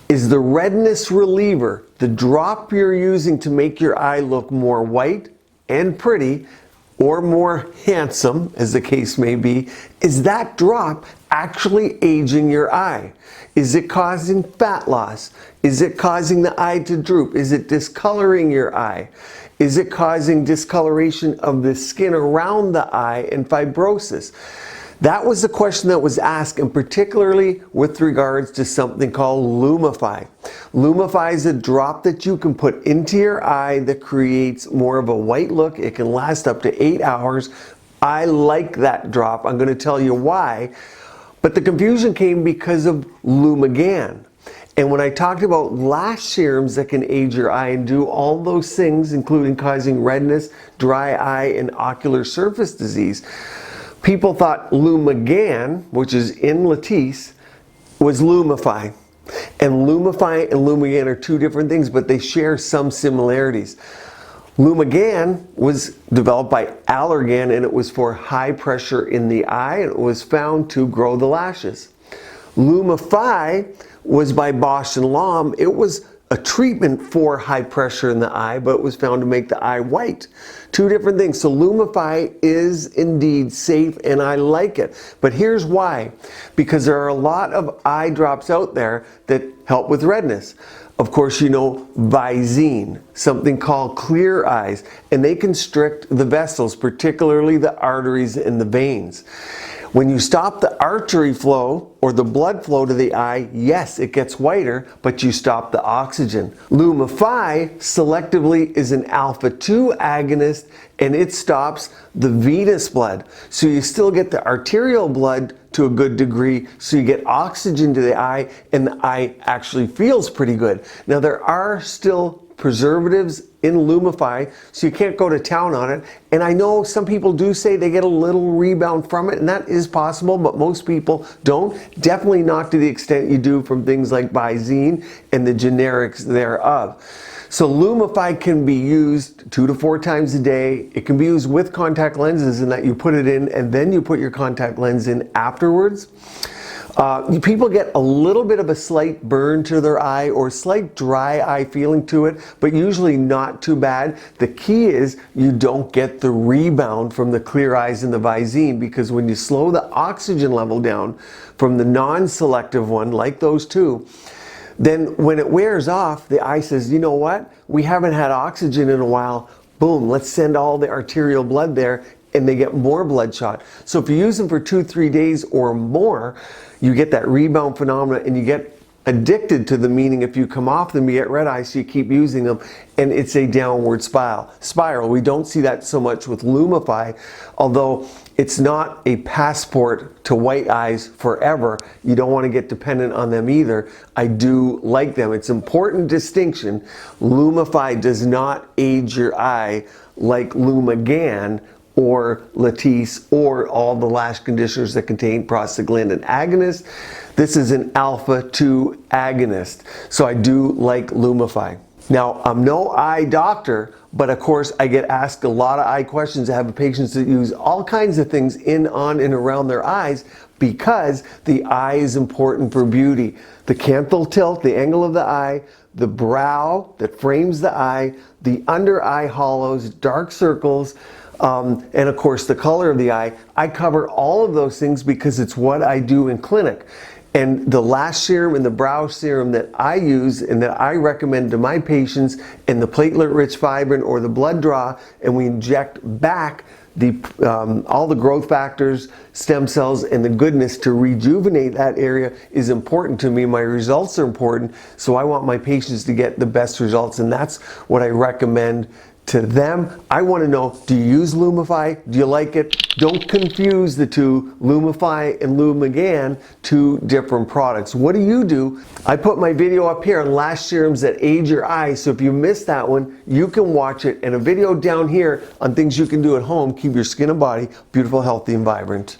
Is the redness reliever, the drop you're using to make your eye look more white and pretty, or more handsome, as the case may be, is that drop actually aging your eye? Is it causing fat loss? Is it causing the eye to droop? Is it discoloring your eye? Is it causing discoloration of the skin around the eye and fibrosis? That was the question that was asked, and particularly with regards to something called Lumify. Lumify is a drop that you can put into your eye that creates more of a white look. It can last up to 8 hours. I like that drop. I'm going to tell you why. But the confusion came because of Lumigan. And when I talked about lash serums that can age your eye and do all those things, including causing redness, dry eye, and ocular surface disease, people thought Lumigan, which is in latisse, was Lumify. And Lumify and Lumigan are two different things, but they share some similarities. Lumigan was developed by Allergan, and it was for high pressure in the eye, and it was found to grow the lashes. Lumify was by Bausch & Lomb. It was a treatment for high pressure in the eye, but it was found to make the eye white. Two different things. So Lumify is indeed safe, and I like it. But here's why. Because there are a lot of eye drops out there that help with redness. Of course, you know Visine, something called Clear Eyes, and they constrict the vessels, particularly the arteries and the veins. When you stop the artery flow or the blood flow to the eye, yes, it gets whiter, but you stop the oxygen. Lumify selectively is an alpha-2 agonist, and it stops the venous blood. So you still get the arterial blood to a good degree, so you get oxygen to the eye, and the eye actually feels pretty good. Now, there are still preservatives in Lumify, so you can't go to town on it. And I know some people do say they get a little rebound from it, and that is possible, but most people don't. Definitely not to the extent you do from things like Visine and the generics thereof. So Lumify can be used 2 to 4 times a day. It can be used with contact lenses in that you put it in and then you put your contact lens in afterwards. People get a little bit of a slight burn to their eye or slight dry eye feeling to it, but usually not too bad. The key is you don't get the rebound from the Clear Eyes and the Visine, because when you slow the oxygen level down from the non-selective one, like those two, then when it wears off, the eye says, you know what? We haven't had oxygen in a while. Boom, let's send all the arterial blood there, and they get more bloodshot. So if you use them for 2-3 days or more, you get that rebound phenomena, and you get addicted to them, meaning if you come off them, you get red eye, so you keep using them, and it's a downward spiral. We don't see that so much with Lumify, although it's not a passport to white eyes forever. You don't want to get dependent on them either. I do like them. It's an important distinction. Lumify does not age your eye like Lumigan or latisse or all the lash conditioners that contain prostaglandin agonist. This is an alpha-2 agonist, so I do like Lumify. Now, I'm no eye doctor, but of course I get asked a lot of eye questions. I have patients that use all kinds of things in, on, and around their eyes because the eye is important for beauty. The canthal tilt, the angle of the eye, the brow that frames the eye, the under eye hollows, dark circles, and of course the color of the eye. I cover all of those things because it's what I do in clinic. And the lash serum and the brow serum that I use and that I recommend to my patients, and the platelet-rich fibrin or the blood draw, and we inject back the all the growth factors, stem cells, and the goodness to rejuvenate that area is important to me. My results are important, so I want my patients to get the best results, and that's what I recommend to them. I want to know, do you use Lumify? Do you like it? Don't confuse the two, Lumify and Lumigan, two different products. What do you do? I put my video up here on lash serums that age your eyes, so if you missed that one, you can watch it, and a video down here on things you can do at home, keep your skin and body beautiful, healthy, and vibrant.